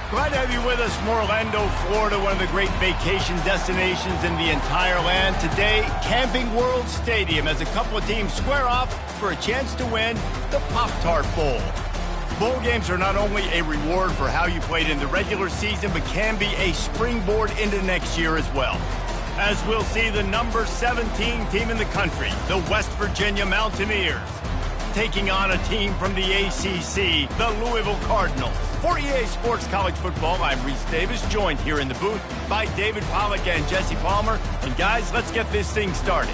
Glad to have you with us from Orlando, Florida, one of the great vacation destinations in the entire land. Today, Camping World Stadium as a couple of teams square off for a chance to win the Pop-Tart Bowl. Bowl games are not only a reward for how you played in the regular season, but can be a springboard into next year as well. As we'll see the number 17 team in the country, the West Virginia Mountaineers, taking on a team from the ACC, the Louisville Cardinals. For EA Sports College Football, I'm Reese Davis, joined here in the booth by David Pollack and Jesse Palmer. And guys, let's get this thing started.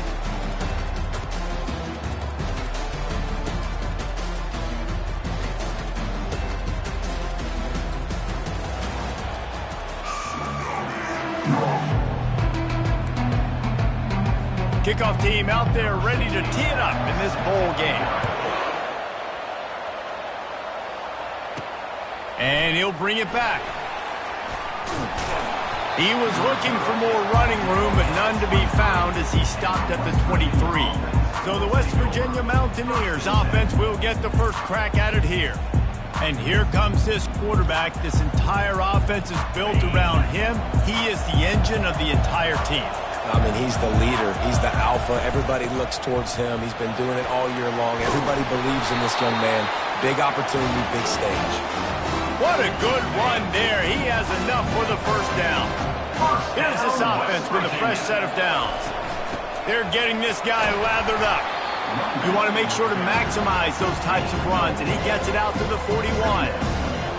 Kickoff team out there ready to tee it up in this bowl game. And he'll bring it back. He was looking for more running room, but none to be found as he stopped at the 23. So the West Virginia Mountaineers offense will get the first crack at it here. And here comes this quarterback. This entire offense is built around him. He is the engine of the entire team. I mean, he's the leader. He's the alpha. Everybody looks towards him. He's been doing it all year long. Everybody believes in this young man. Big opportunity, big stage. What a good run there. He has enough for the first down. Here's this offense with a fresh set of downs. They're getting this guy lathered up. You want to make sure to maximize those types of runs, and he gets it out to the 41.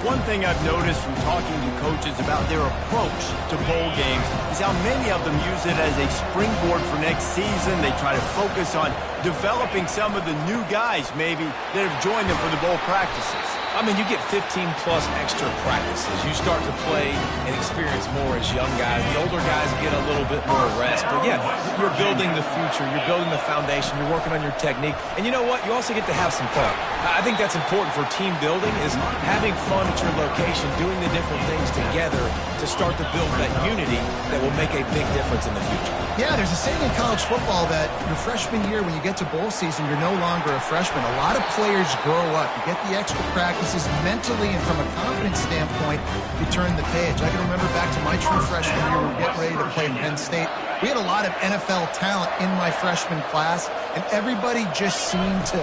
One thing I've noticed from talking to coaches about their approach to bowl games is how many of them use it as a springboard for next season. They try to focus on developing some of the new guys maybe that have joined them for the bowl practices. I mean, you get 15-plus extra practices. You start to play and experience more as young guys. The older guys get a little bit more rest. But, yeah, you're building the future. You're building the foundation. You're working on your technique. And you know what? You also get to have some fun. I think that's important for team building is having fun at your location, doing the different things together to start to build that unity that will make a big difference in the future. Yeah, there's a saying in college football that your freshman year, when you get to bowl season, you're no longer a freshman. A lot of players grow up. You get the extra practices mentally, and from a confidence standpoint, you turn the page. I can remember back to my true freshman year, we were getting ready to play Penn State. We had a lot of NFL talent in my freshman class, and everybody just seemed to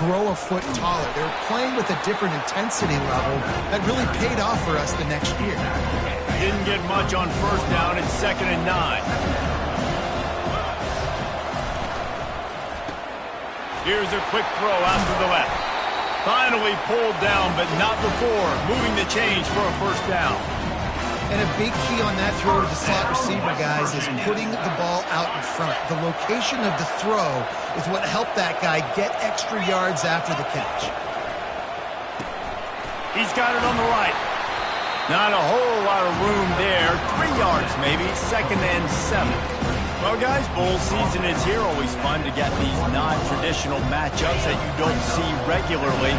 grow a foot taller. They were playing with a different intensity level that really paid off for us the next year. Didn't get much on first down. It's 2nd and 9. Here's a quick throw out to the left. Finally pulled down, but not before moving the chains for a first down. And a big key on that throw to the slot receiver, guys, is putting the ball out in front. The location of the throw is what helped that guy get extra yards after the catch. He's got it on the right. Not a whole lot of room there. 3 yards maybe, 2nd and 7. Well, guys, bowl season is here. Always fun to get these non-traditional matchups that you don't see regularly.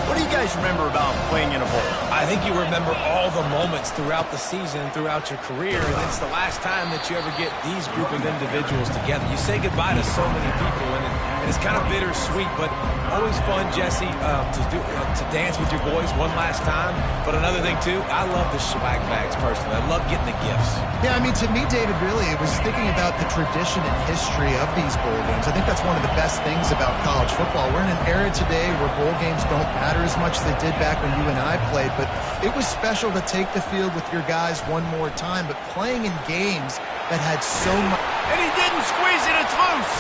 What do you guys remember about playing in a bowl? I think you remember all the moments throughout the season, throughout your career, and it's the last time that you ever get these group of individuals together. You say goodbye to so many people, and it's kind of bittersweet, but always fun, Jesse, to dance with your boys one last time. But another thing, too, I love the swag bags, personally. I love getting the gifts. Yeah, I mean, to me, David, really, it was thinking about the tradition and history of these bowl games. I think that's one of the best things about college football. We're in an era today where bowl games don't matter as much as they did back when you and I played, but it was special to take the field with your guys one more time, but playing in games that had so much... And he didn't squeeze it, it's loose!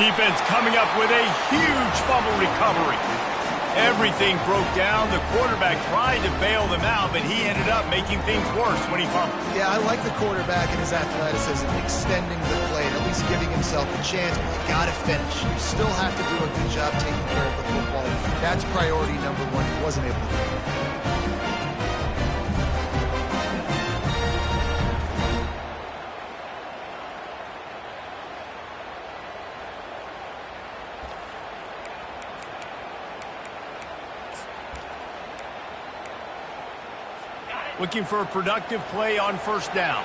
Defense coming up with a huge fumble recovery. Everything broke down. The quarterback tried to bail them out, but he ended up making things worse when he fumbled. Yeah, I like the quarterback and his athleticism, extending the play, and at least giving himself a chance, but you got to finish. You still have to do a good job taking care of the football. That's priority number one. He wasn't able to do it. Looking for a productive play on first down.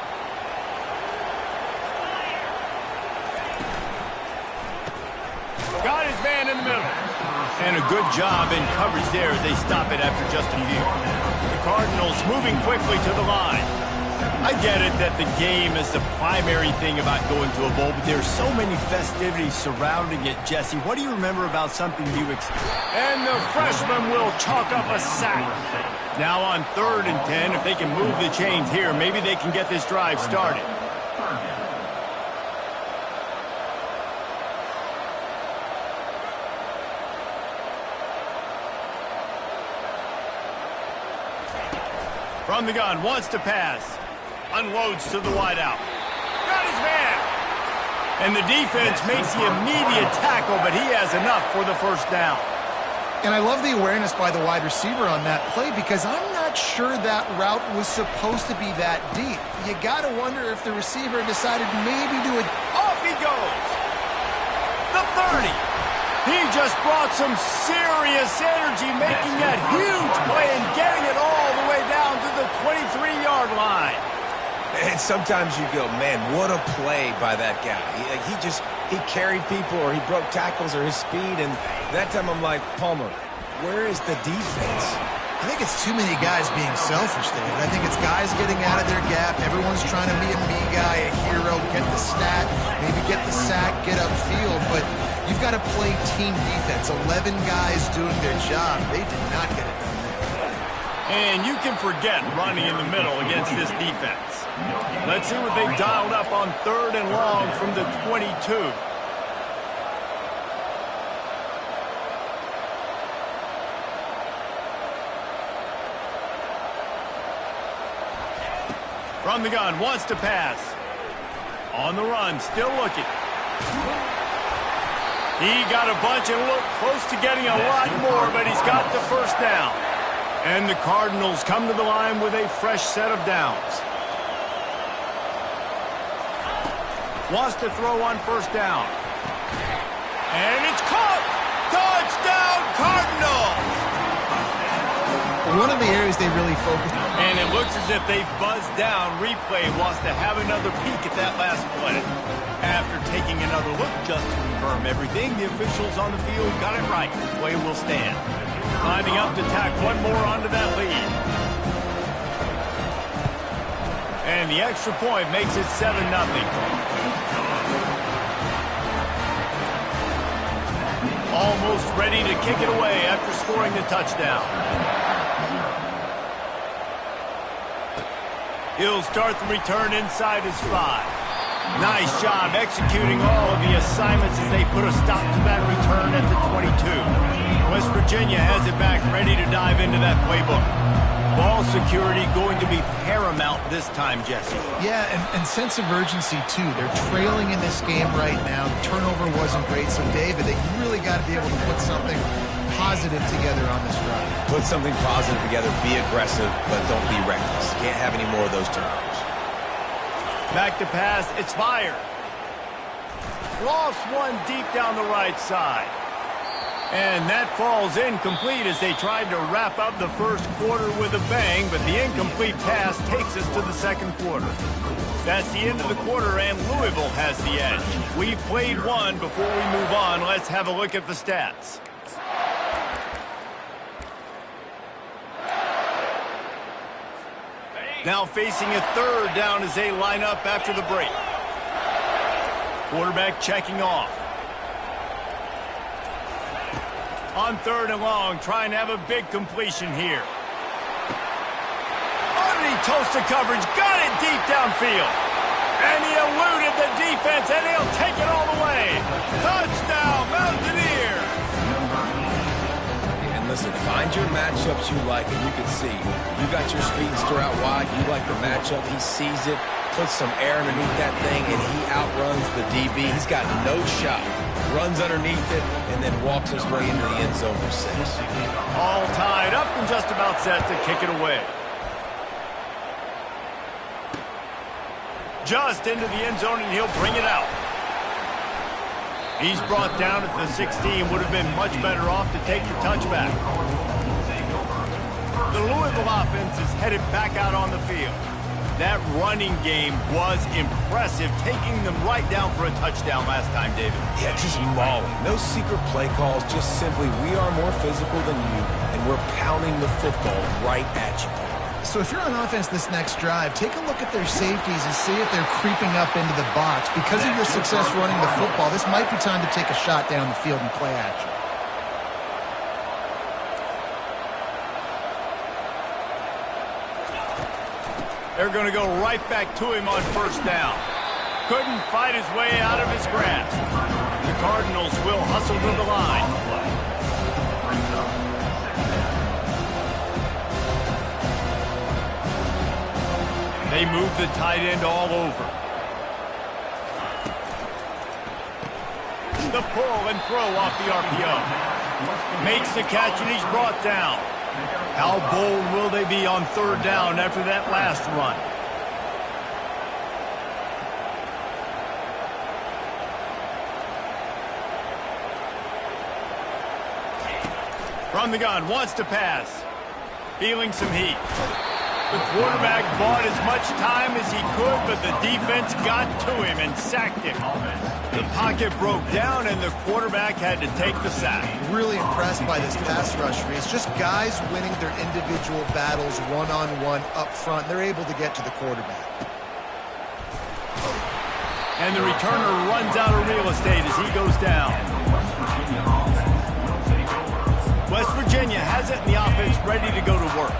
Got his man in the middle. And a good job in coverage there as they stop it after just a few. The Cardinals moving quickly to the line. I get it that the game is the primary thing about going to a bowl, but there's so many festivities surrounding it, Jesse. What do you remember about something you experienced? And the freshman will chalk up a sack. Now on 3rd and 10, if they can move the chains here, maybe they can get this drive started. From the gun, wants to pass. Unloads to the wideout. Got his man. And the defense makes the immediate tackle, but he has enough for the first down. And I love the awareness by the wide receiver on that play because I'm not sure that route was supposed to be that deep. You got to wonder if the receiver decided maybe to... Off he goes. The 30. He just brought some serious energy, making that huge play and getting it all the way down to the 23-yard line. And sometimes you go, man, what a play by that guy. He carried people, or he broke tackles, or his speed. And that time I'm like, Palmer, where is the defense? I think it's too many guys being selfish, David. I think it's guys getting out of their gap. Everyone's trying to be a me guy, a hero, get the stat, maybe get the sack, get upfield. But you've got to play team defense. 11 guys doing their job. They did not get it done there. And you can forget running in the middle against this defense. Let's see what they've dialed up on 3rd and long from the 22. From the gun, wants to pass. On the run, still looking. He got a bunch and looked close to getting a lot more, but he's got the first down. And the Cardinals come to the line with a fresh set of downs. Wants to throw on 1st down. And it's caught! Touchdown, Cardinals! One of the areas they really focused on. And it looks as if they've buzzed down. Replay wants to have another peek at that last play. After taking another look just to confirm everything, the officials on the field got it right. Play will stand. Lining up to tack one more onto that lead. And the extra point makes it 7-0. Almost ready to kick it away after scoring the touchdown. He'll start the return inside his 5. Nice job executing all of the assignments as they put a stop to that return at the 22. West Virginia has it back, ready to dive into that playbook. Ball security going to be paramount this time, Jesse. Yeah, and sense of urgency, too. They're trailing in this game right now. The turnover wasn't great, so, David, they really got to be able to put something positive together on this drive. Put something positive together, be aggressive, but don't be reckless. Can't have any more of those turnovers. Back to pass, it's fired. Lost one deep down the right side. And that falls incomplete as they tried to wrap up the first quarter with a bang, but the incomplete pass takes us to the second quarter. That's the end of the quarter, and Louisville has the edge. We've played one. Before we move on, let's have a look at the stats. Now facing a 3rd down as they line up after the break. Quarterback checking off. On 3rd and long, trying to have a big completion here. Underneath toast to coverage, got it deep downfield. And he eluded the defense, and he'll take it all the way. Touchdown, Mountaineers! And listen, find your matchups you like, and you can see. You got your speedster out wide, you like the matchup, he sees it, puts some air underneath that thing, and he outruns the DB. He's got no shot. Runs underneath it, and then walks his way into the end zone for 6. All tied up and just about set to kick it away. Just into the end zone, and he'll bring it out. He's brought down at the 16. Would have been much better off to take the touchback. The Louisville offense is headed back out on the field. That running game was impressive, taking them right down for a touchdown last time, David. Yeah, just mauling. No secret play calls, just simply we are more physical than you, and we're pounding the football right at you. So if you're on offense this next drive, take a look at their safeties and see if they're creeping up into the box. Because of your success running the football, this might be time to take a shot down the field and play action. They're going to go right back to him on first down. Couldn't fight his way out of his grasp. The Cardinals will hustle to the line. They move the tight end all over. The pull and throw off the RPO. Makes the catch and he's brought down. How bold will they be on third down after that last run? From the gun, wants to pass. Feeling some heat. The quarterback bought as much time as he could, but the defense got to him and sacked him. The pocket broke down, and the quarterback had to take the sack. Really impressed by this pass rush, Reese. Just guys winning their individual battles one-on-one up front. They're able to get to the quarterback. And the returner runs out of real estate as he goes down. West Virginia has it in the offense ready to go to work.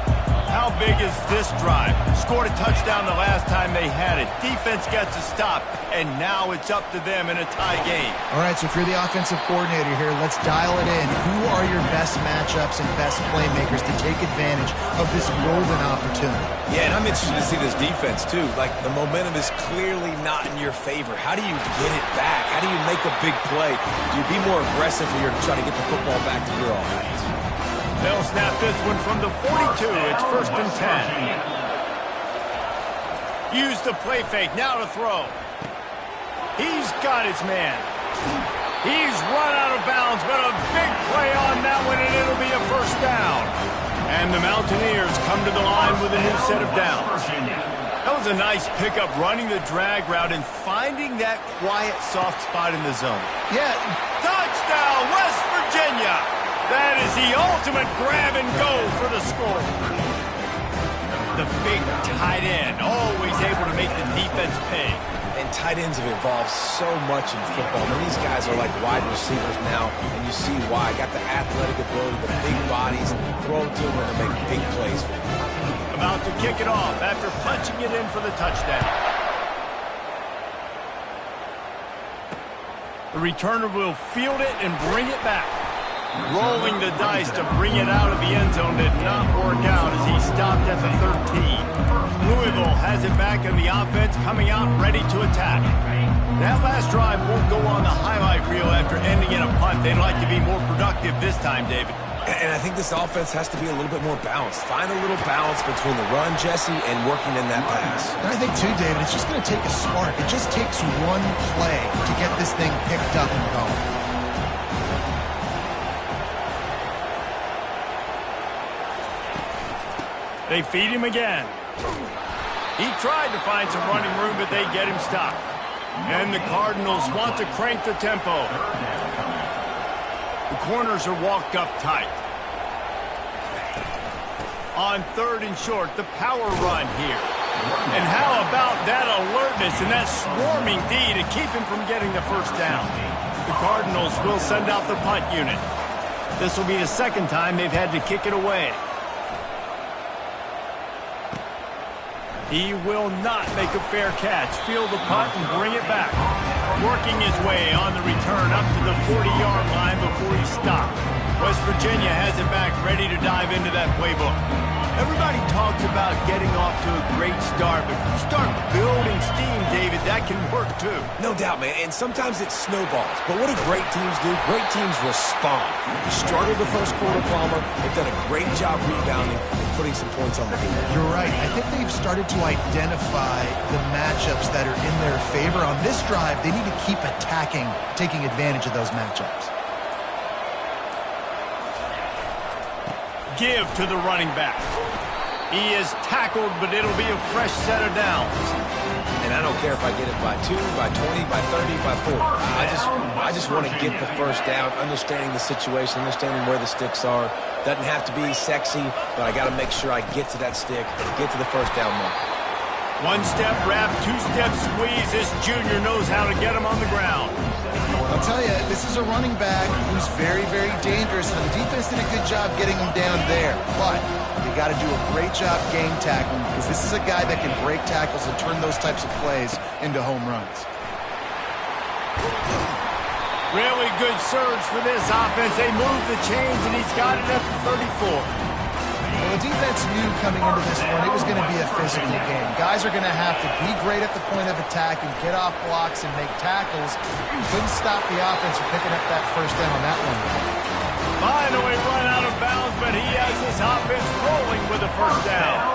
How big is this drive? Scored a touchdown the last time they had it. Defense gets a stop, and now it's up to them in a tie game. All right, so if you're the offensive coordinator here, let's dial it in. Who are your best matchups and best playmakers to take advantage of this golden opportunity? Yeah, and I'm interested to see this defense, too. Like, the momentum is clearly not in your favor. How do you get it back? How do you make a big play? Do you be more aggressive here to try to get the football back to your offense? They'll snap this one from the 42. It's 1st and 10. Use the play fake. Now to throw. He's got his man. He's run out of bounds, but a big play on that one, and it'll be a first down. And the Mountaineers come to the line with a new set of downs. That was a nice pickup, running the drag route and finding that quiet, soft spot in the zone. Yeah. Touchdown, West Virginia! That is the ultimate grab and go for the score. The big tight end, always able to make the defense pay. And tight ends have evolved so much in football. I mean, these guys are like wide receivers now, and you see why. Got the athletic ability, the big bodies, throw it to them and make big plays for them. About to kick it off after punching it in for the touchdown. The returner will field it and bring it back. Rolling the dice to bring it out of the end zone did not work out as he stopped at the 13. Louisville has it back in the offense, coming out ready to attack. That last drive won't go on the highlight reel after ending in a punt. They'd like to be more productive this time, David. And I think this offense has to be a little bit more balanced. Find a little balance between the run, Jesse, and working in that pass. And I think, too, David, it's just going to take a spark. It just takes one play to get this thing picked up and going. They feed him again. He tried to find some running room, but they get him stopped. And the Cardinals want to crank the tempo. The corners are walked up tight. On 3rd and short, the power run here. And how about that alertness and that swarming D to keep him from getting the first down? The Cardinals will send out the punt unit. This will be the second time they've had to kick it away. He will not make a fair catch. Field the punt and bring it back. Working his way on the return up to the 40-yard line before he stopped. West Virginia has it back, ready to dive into that playbook. Everybody talks about getting off to a great start, but if you start building steam, David, that can work too. No doubt, man, and sometimes it snowballs. But what do great teams do? Great teams respond. You struggled the first quarter, Palmer. They've done a great job rebounding and putting some points on the board. You're right. I think they've started to identify the matchups that are in their favor. On this drive, they need to keep attacking, taking advantage of those matchups. Give to the running back. He is tackled, but it'll be a fresh set of downs. And I don't care if I get it by 2, by 20, by 30, by 40. I just want to get the first down, understanding the situation, understanding where the sticks are. Doesn't have to be sexy, but I got to make sure I get to that stick and get to the first down mark. One-step wrap, two-step squeeze. This junior knows how to get him on the ground. I'll tell you, this is a running back who's very, very dangerous, and the defense did a good job getting him down there. But you got to do a great job game tackling, because this is a guy that can break tackles and turn those types of plays into home runs. Really good surge for this offense. They move the chains, and he's got it at the 34. Well, the defense knew coming into this one it was going to be a physical game. Guys are going to have to be great at the point of attack and get off blocks and make tackles. Couldn't stop the offense from picking up that first down on that one. Finally run out of bounds, but he has this offense rolling with a first down.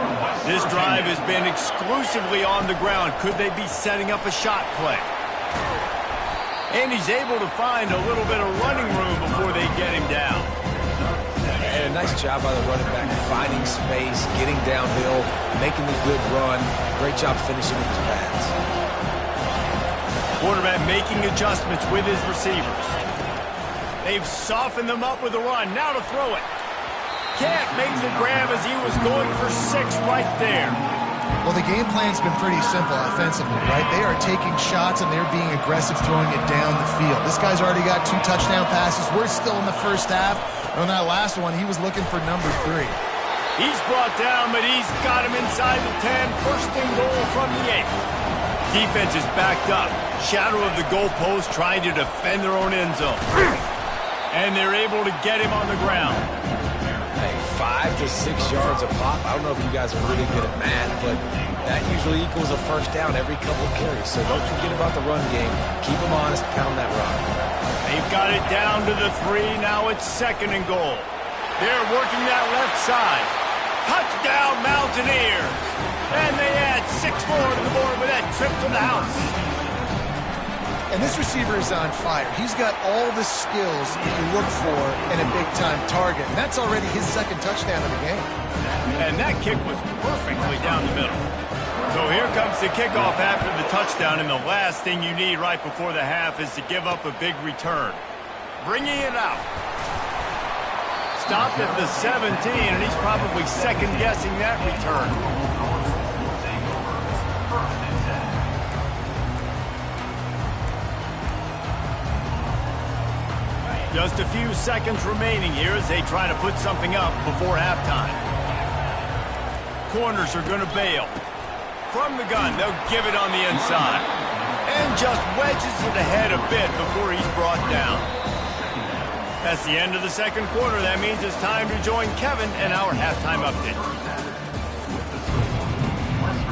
This drive has been exclusively on the ground. Could they be setting up a shot play? And he's able to find a little bit of running room before they get him down. And a nice job by the running back, finding space, getting downhill, making the good run. Great job finishing with his pads. Quarterback making adjustments with his receivers. They've softened them up with a run. Now to throw it. Can't make the grab as he was going for 6 right there. Well, the game plan's been pretty simple offensively, right? They are taking shots and they're being aggressive throwing it down the field. This guy's already got 2 touchdown passes. We're still in the first half. On that last one, he was looking for number 3. He's brought down, but he's got him inside the 10. First and goal from the 8. Defense is backed up. Shadow of the goalpost trying to defend their own end zone. And they're able to get him on the ground. Hey, 5 to 6 yards a pop. I don't know if you guys are really good at math, but that usually equals a first down every couple of carries. So don't forget about the run game. Keep them honest, pound that rock. They've got it down to the 3. Now it's second and goal. They're working that left side. Touchdown, Mountaineers. And they add 6 more to the board with that trip to the house. And this receiver is on fire. He's got all the skills that you look for in a big-time target. And that's already his second touchdown of the game. And that kick was perfectly down the middle. So here comes the kickoff after the touchdown, and the last thing you need right before the half is to give up a big return. Bringing it out. Stopped at the 17, and he's probably second-guessing that return. Just a few seconds remaining here as they try to put something up before halftime. Corners are going to bail. From the gun, they'll give it on the inside. And just wedges it ahead a bit before he's brought down. That's the end of the second quarter. That means it's time to join Kevin and our halftime update.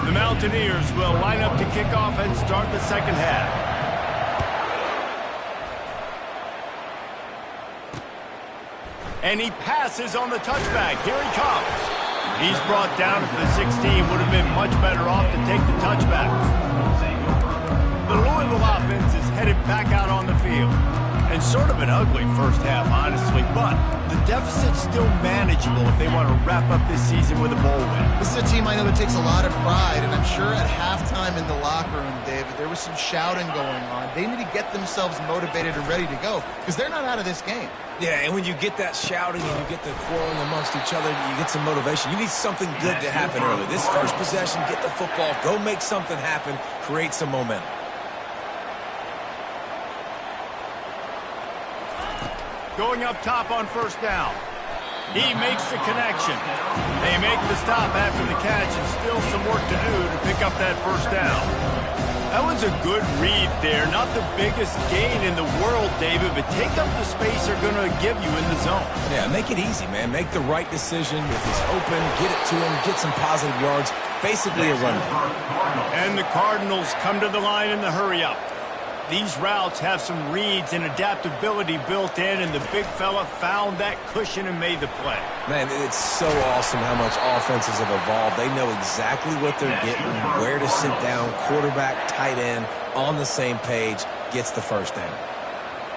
The Mountaineers will line up to kick off and start the second half. And he passes on the touchback. Here he comes. He's brought down at the 16. Would have been much better off to take the touchback. The Louisville offense is headed back out on the field. And sort of an ugly first half, honestly. But the deficit's still manageable if they want to wrap up this season with a bowl win. This is a team I know that takes a lot of pride, and I'm sure at halftime in the locker room, David, there was some shouting going on. They need to get themselves motivated and ready to go, because they're not out of this game. Yeah, and when you get that shouting and you get the quarreling amongst each other, you get some motivation. You need something good to happen early. This first possession, get the football, go make something happen, create some momentum. Going up top on first down. He makes the connection. They make the stop after the catch, and still some work to do to pick up that first down. That was a good read there. Not the biggest gain in the world, David, but take up the space they're going to give you in the zone. Yeah, make it easy, man. Make the right decision. If he's open, get it to him, get some positive yards. Basically a run. And the Cardinals come to the line in the hurry-up. These routes have some reads and adaptability built in, and the big fella found that cushion and made the play. Man, it's so awesome how much offenses have evolved. They know exactly what they're getting, where to sit down, quarterback, tight end, on the same page, gets the first down.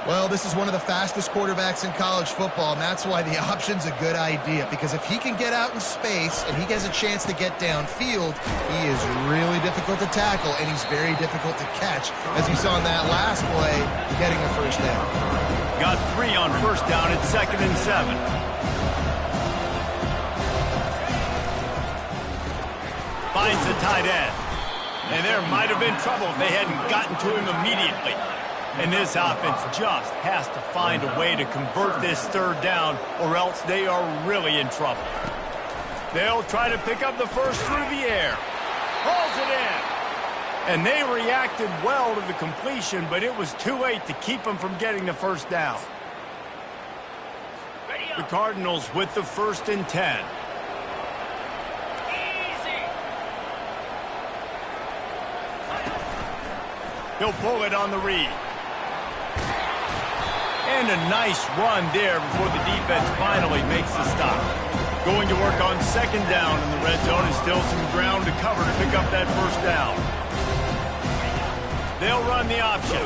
Well, this is one of the fastest quarterbacks in college football, and that's why the option's a good idea, because if he can get out in space and he gets a chance to get downfield, he is really difficult to tackle, and he's very difficult to catch, as you saw in that last play, getting a first down. Got 3 on first down at 2nd and 7. Finds the tight end. And there might have been trouble if they hadn't gotten to him immediately. And this offense just has to find a way to convert this 3rd down, or else they are really in trouble. They'll try to pick up the first through the air. Hauls it in. And they reacted well to the completion, but it was too late to keep them from getting the first down. The Cardinals with the 1st and 10. He'll pull it on the read. And a nice run there before the defense finally makes the stop. Going to work on 2nd down in the red zone, and still some ground to cover to pick up that first down. They'll run the option.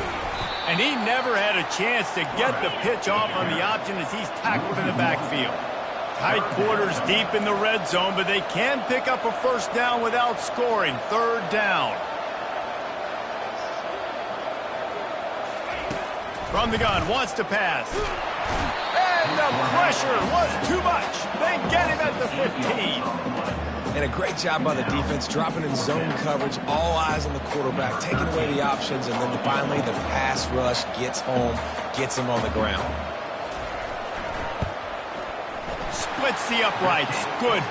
And he never had a chance to get the pitch off on the option as he's tackled in the backfield. Tight quarters deep in the red zone, but they can pick up a first down without scoring. 3rd down. From the gun, wants to pass. And the pressure was too much. They get him at the 15. And a great job by the defense, dropping in zone coverage, all eyes on the quarterback, taking away the options, and then finally the pass rush gets home, gets him on the ground. Splits the uprights. Good.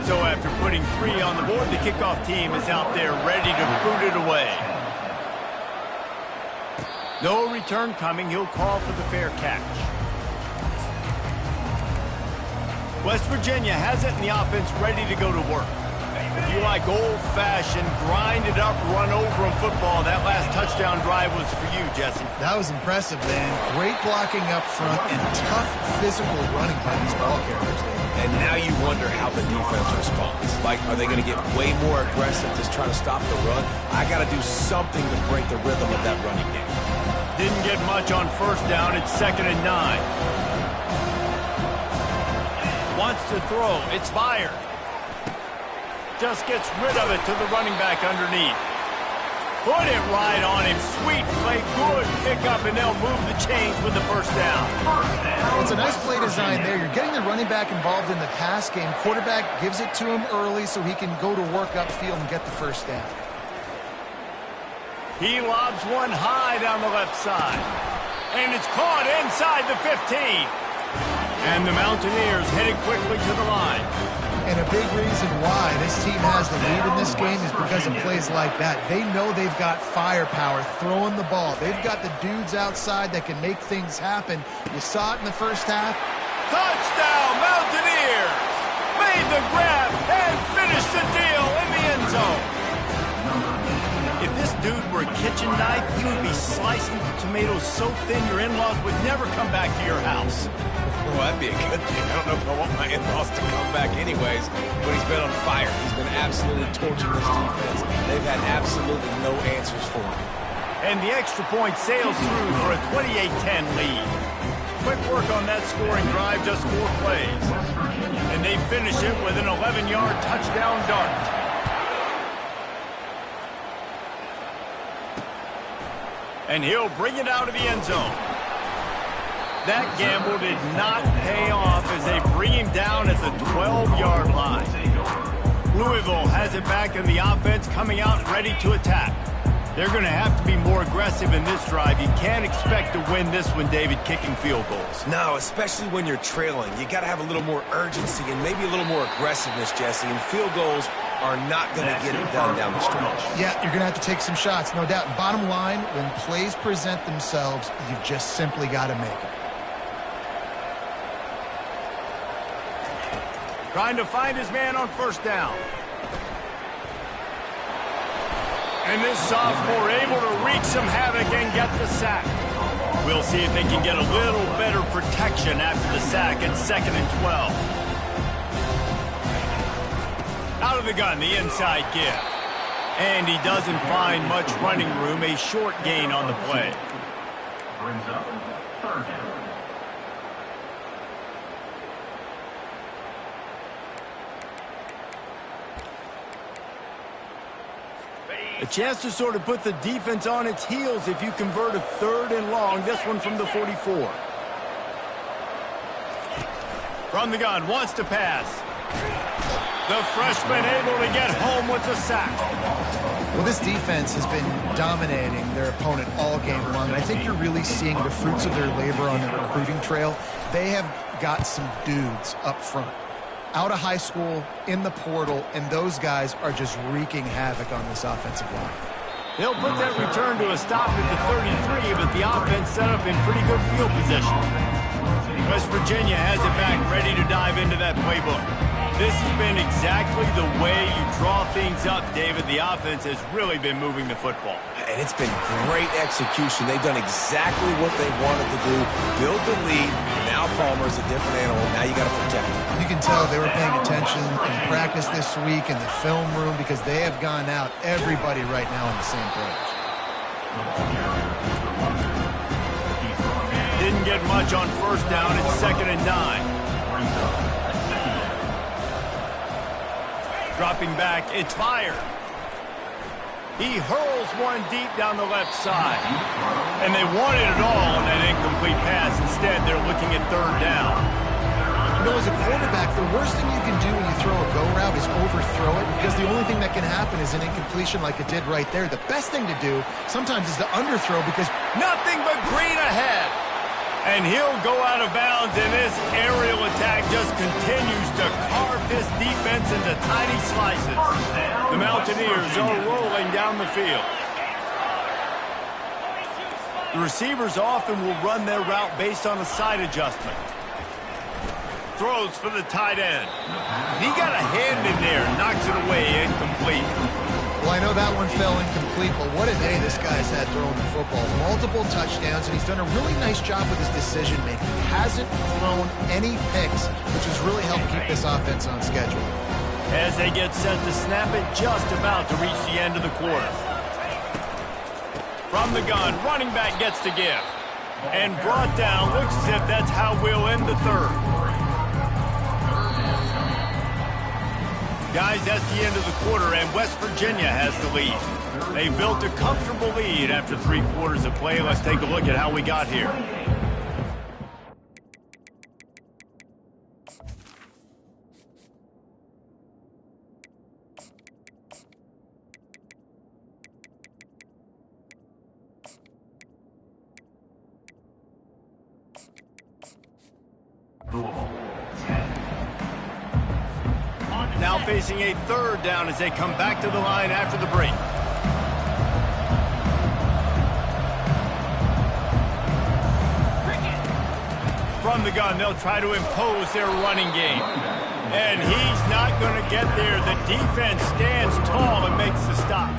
So after putting 3 on the board, the kickoff team is out there ready to boot it away. No return coming. He'll call for the fair catch. West Virginia has it in the offense ready to go to work. If you like old-fashioned, grind-it-up, run-over-'em football, that last touchdown drive was for you, Jesse. That was impressive, man. Great blocking up front and tough physical running by these ball carriers. And now you wonder how the defense responds. Like, are they going to get way more aggressive, just trying to stop the run? I got to do something to break the rhythm of that running game. Didn't get much on first down. It's 2nd and 9. Wants to throw. It's fired. Just gets rid of it to the running back underneath. Put it right on him. Sweet play. Good pickup, and they'll move the chains with the first down. It's a nice play design there. You're getting the running back involved in the pass game. Quarterback gives it to him early so he can go to work upfield and get the first down. He lobs one high down the left side. And it's caught inside the 15. And the Mountaineers headed quickly to the line. And a big reason why this team has the lead in this game is because of plays like that. They know they've got firepower throwing the ball. They've got the dudes outside that can make things happen. You saw it in the first half. Touchdown, Mountaineers! Made the grab and finished the deal in the end zone. If this dude were a kitchen knife, he would be slicing the tomatoes so thin your in-laws would never come back to your house. Well, that'd be a good thing. I don't know if I want my in-laws to come back anyways, but he's been on fire. He's been absolutely torching this defense. They've had absolutely no answers for him. And the extra point sails through for a 28-10 lead. Quick work on that scoring drive, just 4 plays. And they finish it with an 11-yard touchdown dart. And he'll bring it out of the end zone. That gamble did not pay off as they bring him down at the 12-yard line. Louisville has it back in the offense, coming out ready to attack. They're going to have to be more aggressive in this drive. You can't expect to win this one, David, kicking field goals. No, especially when you're trailing. You got to have a little more urgency and maybe a little more aggressiveness, Jesse. And field goals are not going to get it done down the stretch. Yeah, you're going to have to take some shots, no doubt. Bottom line, when plays present themselves, you've just simply got to make them. Trying to find his man on first down. And this sophomore able to wreak some havoc and get the sack. We'll see if they can get a little better protection after the sack at 2nd and 12. Out of the gun, the inside give. And he doesn't find much running room, a short gain on the play. Brings up third down. A chance to sort of put the defense on its heels if you convert a 3rd and long. This one from the 44. From the gun, wants to pass. The freshman able to get home with the sack. Well, this defense has been dominating their opponent all game long, and I think you're really seeing the fruits of their labor on the recruiting trail. They have got some dudes up front, out of high school, in the portal, and those guys are just wreaking havoc on this offensive line. They'll put that return to a stop at the 33, but the offense set up in pretty good field position. West Virginia has it back, ready to dive into that playbook. This has been exactly the way you draw things up, David. The offense has really been moving the football. And it's been great execution. They've done exactly what they wanted to do. Build the lead. Now Palmer's a different animal. Now you got to protect him. You can tell they were paying attention in practice this week in the film room because they have gone out, everybody right now on the same page. Didn't get much on first down. It's 2nd and 9. Dropping back, it's fired. He hurls one deep down the left side. And they wanted it all on that incomplete pass. Instead, they're looking at 3rd down. You know, as a quarterback, the worst thing you can do when you throw a go route is overthrow it, because the only thing that can happen is an incompletion like it did right there. The best thing to do sometimes is to underthrow, because nothing but green ahead. And he'll go out of bounds, and this aerial attack just continues to carve this defense into tiny slices. The Mountaineers are rolling down the field. The receivers often will run their route based on a side adjustment. Throws for the tight end. He got a hand in there, knocks it away, incomplete. Well, I know that one fell incomplete, but what a day this guy's had throwing the football. Multiple touchdowns, and he's done a really nice job with his decision-making. He hasn't thrown any picks, which has really helped keep this offense on schedule. As they get set to snap it, just about to reach the end of the quarter. From the gun, running back gets the give. And brought down, looks as if that's how we'll end the 3rd. Guys, that's the end of the quarter, and West Virginia has the lead. They built a comfortable lead after 3 quarters of play. Let's take a look at how we got here. Now facing a 3rd down as they come back to the line after the break. From the gun, they'll try to impose their running game. And he's not going to get there. The defense stands tall and makes the stop.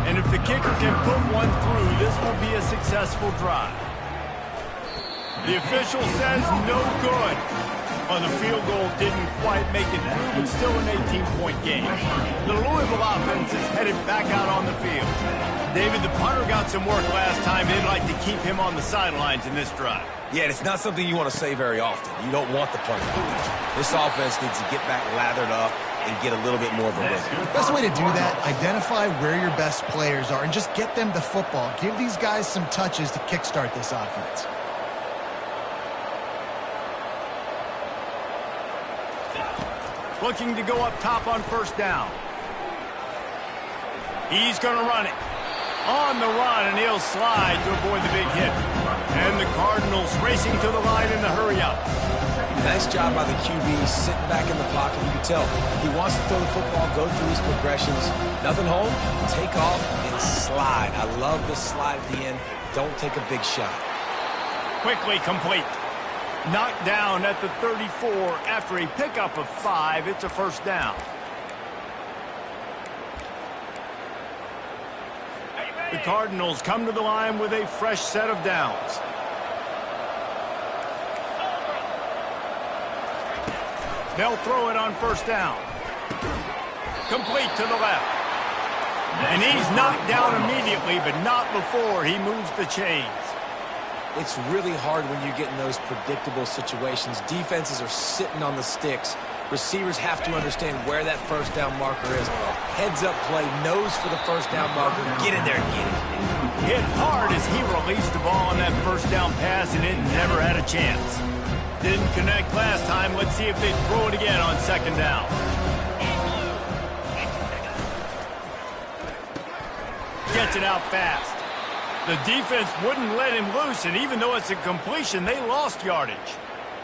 And if the kicker can put one through, this will be a successful drive. The official says no good. Well, the field goal didn't quite make it through, but still an 18-point game. The Louisville offense is headed back out on the field. David, the punter got some work last time. They'd like to keep him on the sidelines in this drive. Yeah, and it's not something you want to say very often. You don't want the punter to leave. This offense needs to get back lathered up and get a little bit more of a rhythm. The best way to do that, identify where your best players are and just get them the football. Give these guys some touches to kickstart this offense. Looking to go up top on first down. He's going to run it. On the run, and he'll slide to avoid the big hit. And the Cardinals racing to the line in the hurry-up. Nice job by the QB, sitting back in the pocket. You can tell he wants to throw the football, go through these progressions. Nothing home, take off, and slide. I love the slide at the end. Don't take a big shot. Quickly complete. Knocked down at the 34 after a pickup of 5. It's a first down. The Cardinals come to the line with a fresh set of downs. They'll throw it on first down. Complete to the left. And he's knocked down immediately, but not before he moves the chains. It's really hard when you get in those predictable situations. Defenses are sitting on the sticks. Receivers have to understand where that first down marker is. Heads up play, nose for the first down marker. Get in there and get it. Hit hard as he released the ball on that first down pass, and it never had a chance. Didn't connect last time. Let's see if they throw it again on second down. Gets it out fast. The defense wouldn't let him loose, and even though it's a completion, they lost yardage.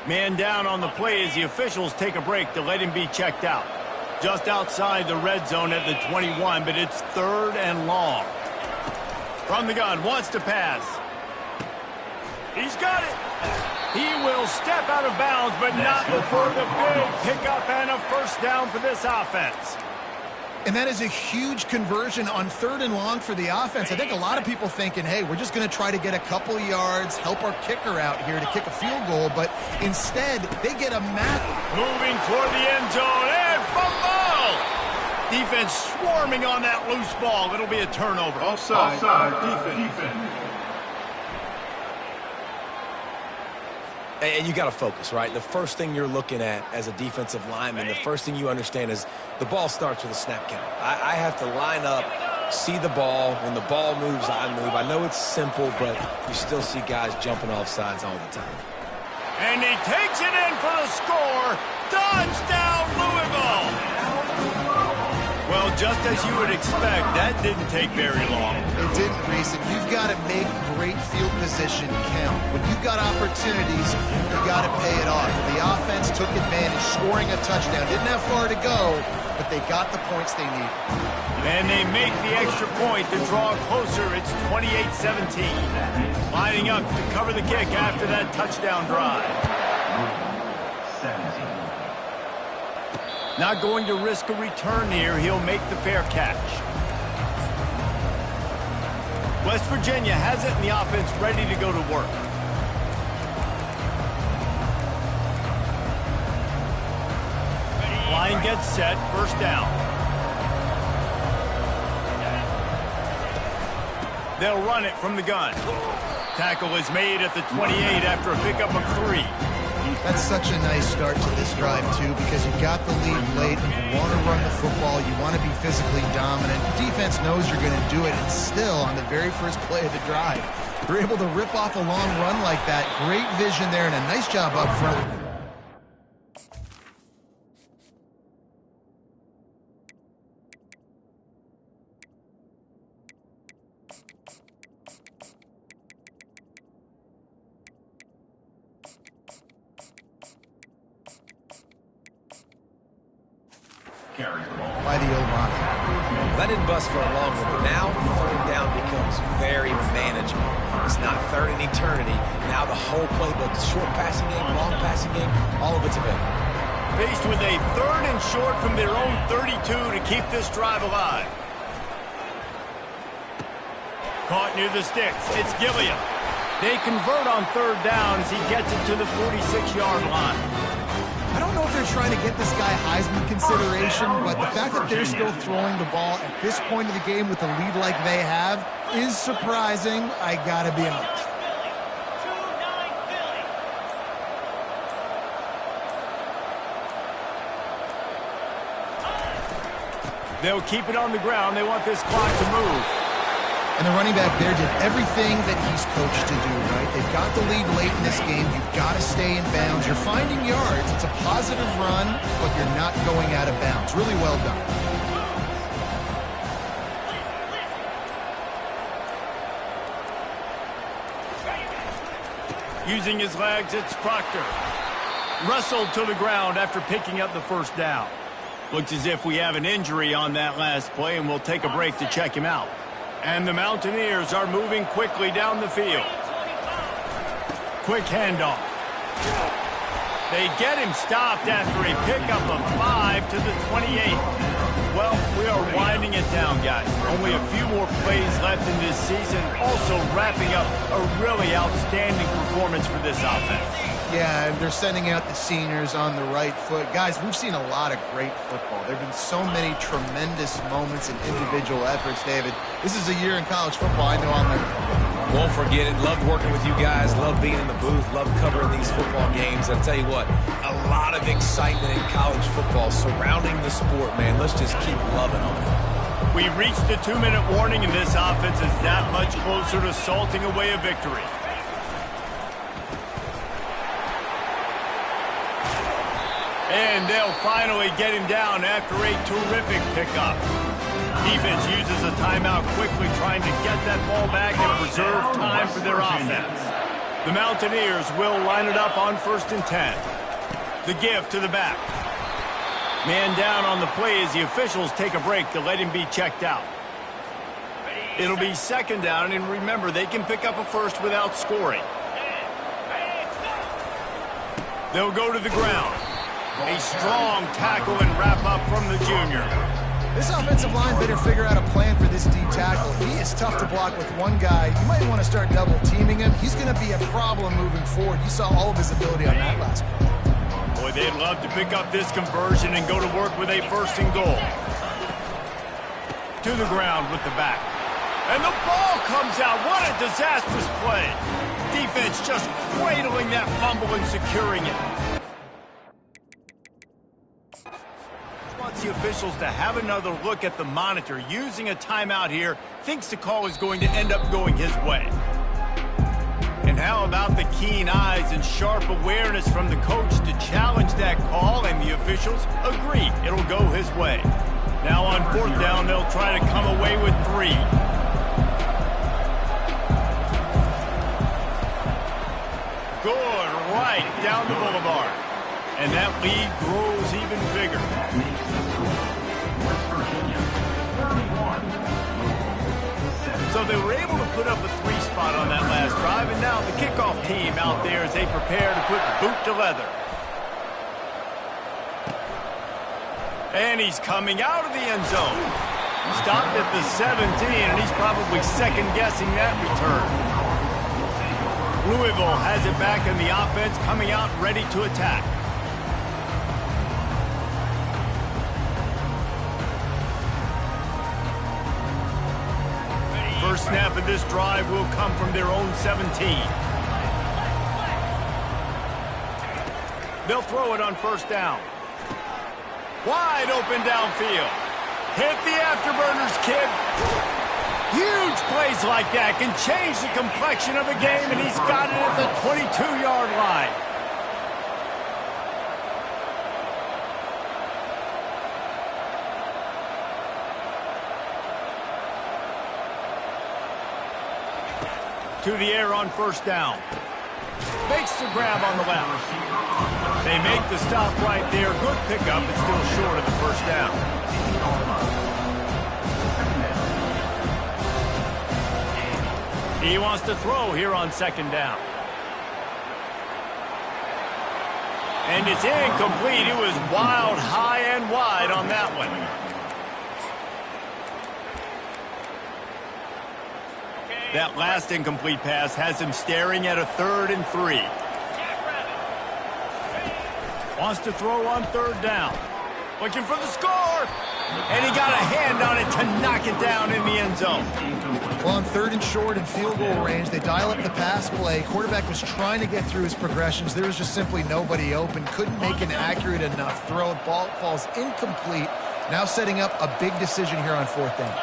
Man down on the play as the officials take a break to let him be checked out. Just outside the red zone at the 21, but it's 3rd and long. From the gun, wants to pass. He's got it. He will step out of bounds, but not before the big pickup and a first down for this offense. And that is a huge conversion on 3rd and long for the offense. I think a lot of people thinking, hey, we're just going to try to get a couple yards, help our kicker out here to kick a field goal. But instead, they get a moving toward the end zone and fumble! Defense swarming on that loose ball. It'll be a turnover. Offside defense. And you got to focus, right? The first thing you're looking at as a defensive lineman, the first thing you understand is the ball starts with a snap count. I have to line up, see the ball. When the ball moves, I move. I know it's simple, but you still see guys jumping off sides all the time. And he takes it in for the score. Touchdown, Louisville! Well, just as you would expect, that didn't take very long. It didn't, Reese. You've got to make great field position count. When you've got opportunities, you got to pay it off. The offense took advantage, scoring a touchdown. Didn't have far to go, but they got the points they needed. And they make the extra point to draw closer. It's 28-17. Lining up to cover the kick after that touchdown drive. 17. Not going to risk a return here. He'll make the fair catch. West Virginia has it, and the offense ready to go to work. Line gets set, first down. They'll run it from the gun. Tackle is made at the 28 after a pickup of 3. That's such a nice start to this drive, too, because you got the lead late. You want to run the football. You want to be physically dominant. The defense knows you're going to do it, and still, on the very first play of the drive, you're able to rip off a long run like that. Great vision there, and a nice job up front. Carries the ball. By the old line. That didn't bust for a long one, but now 3rd down becomes very manageable. It's not 3rd and eternity. Now the whole playbook, short passing game, long passing game, all of it's available. Faced with a 3rd and short from their own 32 to keep this drive alive. Caught near the sticks. It's Gilliam. They convert on 3rd down as he gets it to the 46-yard line. I don't know if they're trying to get this guy Heisman consideration, but the fact that they're still throwing the ball at this point of the game with a lead like they have is surprising, I gotta be honest. They'll keep it on the ground. They want this clock to move. And the running back there did everything that he's coached to do, right? They've got the lead late in this game. You've got to stay in bounds. You're finding yards. It's a positive run, but you're not going out of bounds. Really well done. Using his legs, it's Proctor. Wrestled to the ground after picking up the first down. Looks as if we have an injury on that last play, and we'll take a break to check him out. And the Mountaineers are moving quickly down the field. Quick handoff. They get him stopped after a pickup of 5 to the 28. Well, we are winding it down, guys. Only a few more plays left in this season. Also wrapping up a really outstanding performance for this offense. Yeah, and they're sending out the seniors on the right foot. Guys, we've seen a lot of great football. There have been so many tremendous moments and individual efforts, David. This is a year in college football I know I'll never forget. Won't forget it. Loved working with you guys. Loved being in the booth. Loved covering these football games. I'll tell you what, a lot of excitement in college football surrounding the sport, man. Let's just keep loving on it. We reached the 2-minute warning, and this offense is that much closer to salting away a victory. And they'll finally get him down after a terrific pickup. Defense uses a timeout quickly, trying to get that ball back and preserve time for their offense. The Mountaineers will line it up on 1st and 10. The give to the back. Man down on the play as the officials take a break to let him be checked out. It'll be 2nd down, and remember, they can pick up a first without scoring. They'll go to the ground. A strong tackle and wrap up from the junior. This offensive line better figure out a plan for this D tackle. He is tough to block with one guy. You might want to start double teaming him. He's going to be a problem moving forward. You saw all of his ability on that last play. Boy, they'd love to pick up this conversion and go to work with a 1st and goal. To the ground with the back. And the ball comes out. What a disastrous play. Defense just cradling that fumble and securing it. Wants the officials to have another look at the monitor. Using a timeout here, thinks the call is going to end up going his way. And how about the keen eyes and sharp awareness from the coach to challenge that call, and the officials agree it'll go his way. Now on 4th down, they'll try to come away with 3. Good, right down the boulevard. And that lead grows even bigger. So they were able to put up a 3 spot on that last drive, and now the kickoff team out there as they prepare to put boot to leather. And he's coming out of the end zone. Stopped at the 17, and he's probably second-guessing that return. Louisville has it back in the offense, coming out ready to attack. First snap of this drive will come from their own 17. They'll throw it on 1st down. Wide open downfield. Hit the afterburners, kid. Huge plays like that can change the complexion of a game, and he's got it at the 22-yard line. To the air on 1st down. Makes the grab on the left. They make the stop right there. Good pickup, but still short of the 1st down. He wants to throw here on 2nd down. And it's incomplete. It was wild, high and wide on that one. That last incomplete pass has him staring at a 3rd and 3. Wants to throw on 3rd down. Looking for the score. And he got a hand on it to knock it down in the end zone. Well, on 3rd and short and field goal range, they dial up the pass play. Quarterback was trying to get through his progressions. There was just simply nobody open. Couldn't make an accurate enough throw. Ball falls incomplete. Now setting up a big decision here on 4th down.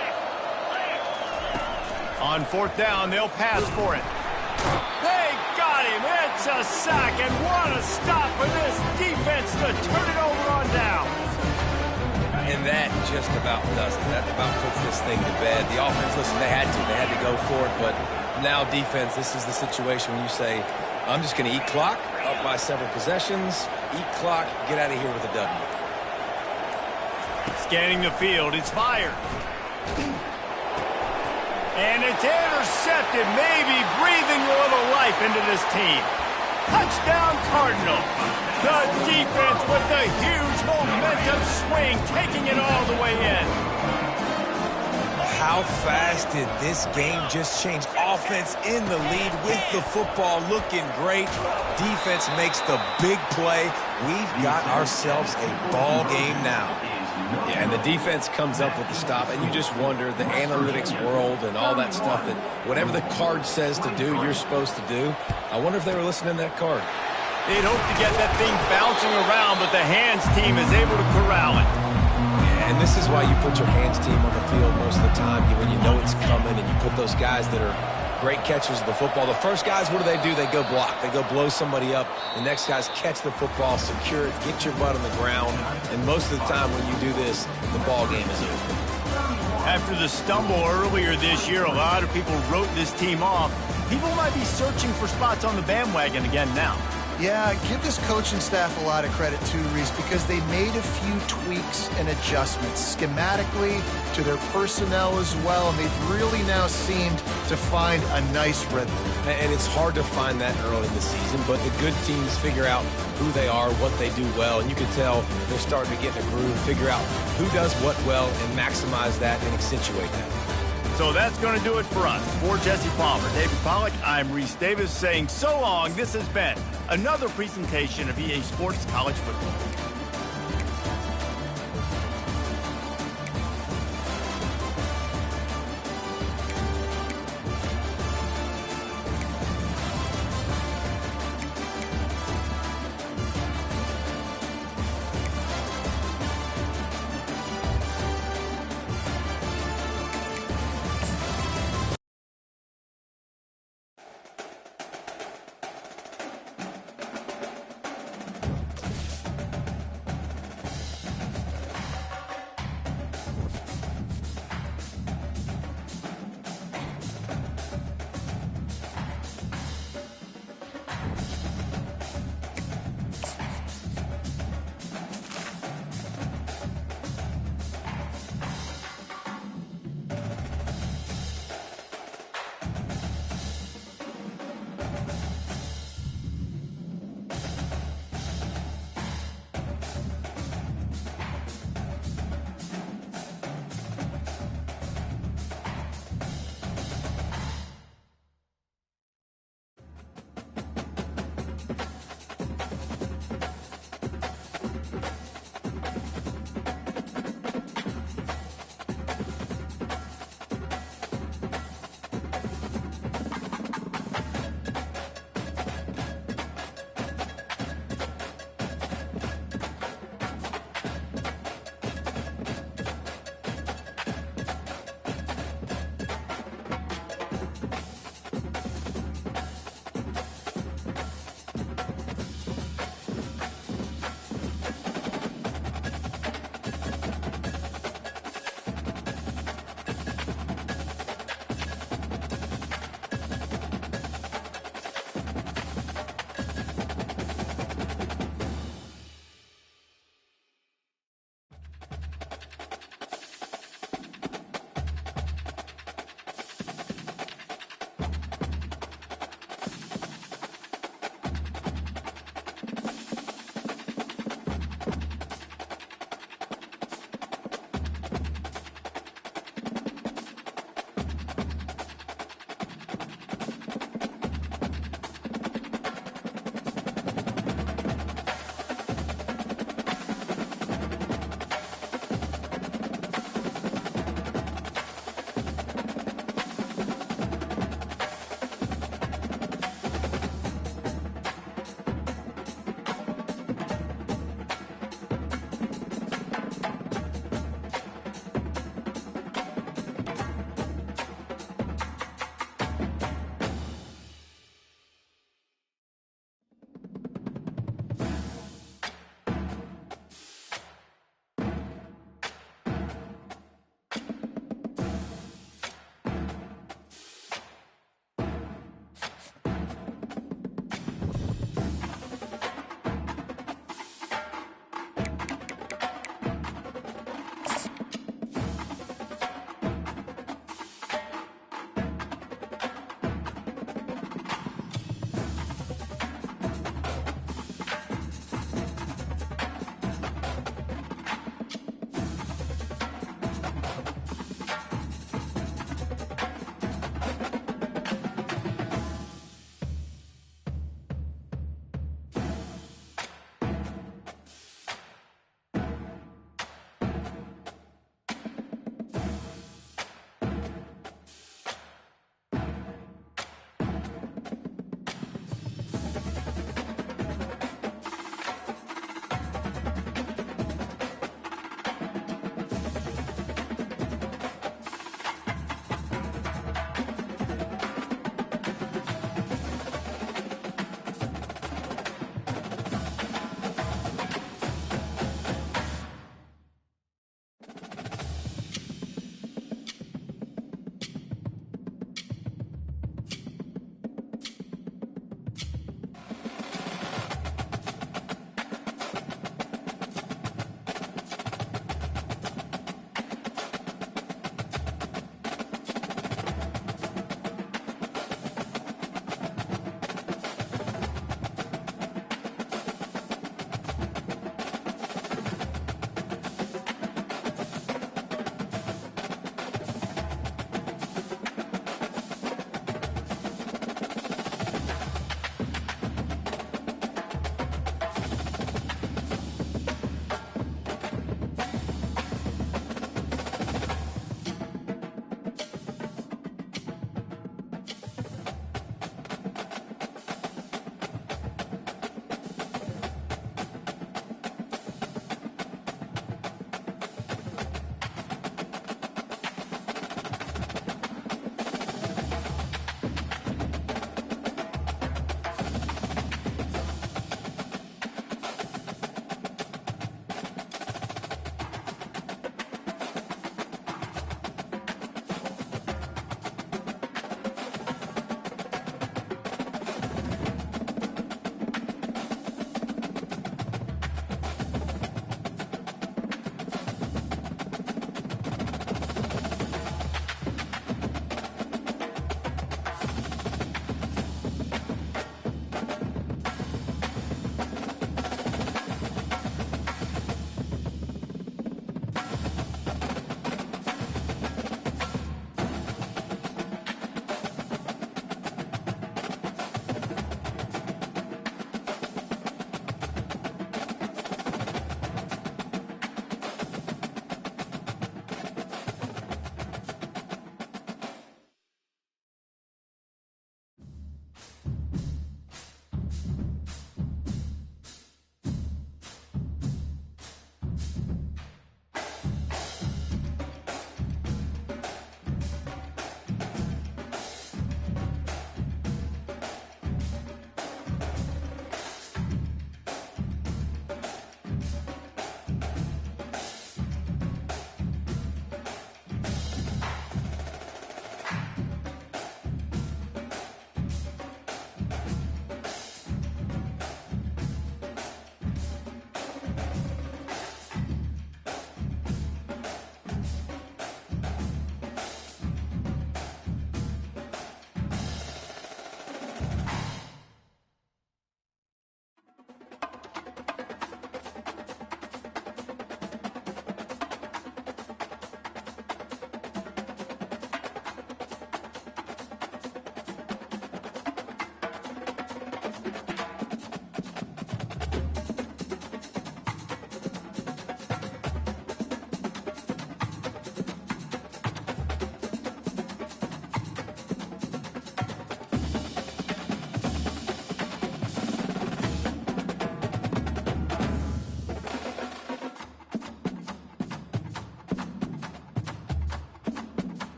On 4th down, they'll pass for it. They got him. It's a sack, and what a stop for this defense to turn it over on down. And that just about does it. That about puts this thing to bed. The offense, listen, they had to go for it, but now defense, this is the situation when you say, I'm just going to eat clock, up by several possessions, eat clock, get out of here with a W. Scanning the field, it's fired. And it's intercepted, maybe breathing a little life into this team. Touchdown, Cardinal. The defense with the huge momentum swing, taking it all the way in. How How fast did this game just change? Offense in the lead with the football, looking great. Defense makes the big play. We've got ourselves a ball game now. Yeah, and the defense comes up with the stop, and you just wonder, the analytics world and all that stuff, that whatever the card says to do, you're supposed to do. I wonder if they were listening to that card. They'd hope to get that thing bouncing around, but the hands team is able to corral it. And this is why you put your hands team on the field most of the time, when you know it's coming, and you put those guys that are great catchers of the football. The first guys, what do? They go block. They go blow somebody up. The next guys catch the football, secure it, get your butt on the ground. And most of the time when you do this, the ball game is over. After the stumble earlier this year, a lot of people wrote this team off. People might be searching for spots on the bandwagon again now. Yeah, give this coaching staff a lot of credit too, Reese, because they made a few tweaks and adjustments schematically to their personnel as well, and they've really now seemed to find a nice rhythm. And it's hard to find that early in the season, but the good teams figure out who they are, what they do well, and you can tell they're starting to get in a groove, figure out who does what well, and maximize that and accentuate that. So that's going to do it for us. For Jesse Palmer, David Pollack, I'm Reese Davis saying so long. This has been another presentation of EA Sports College Football.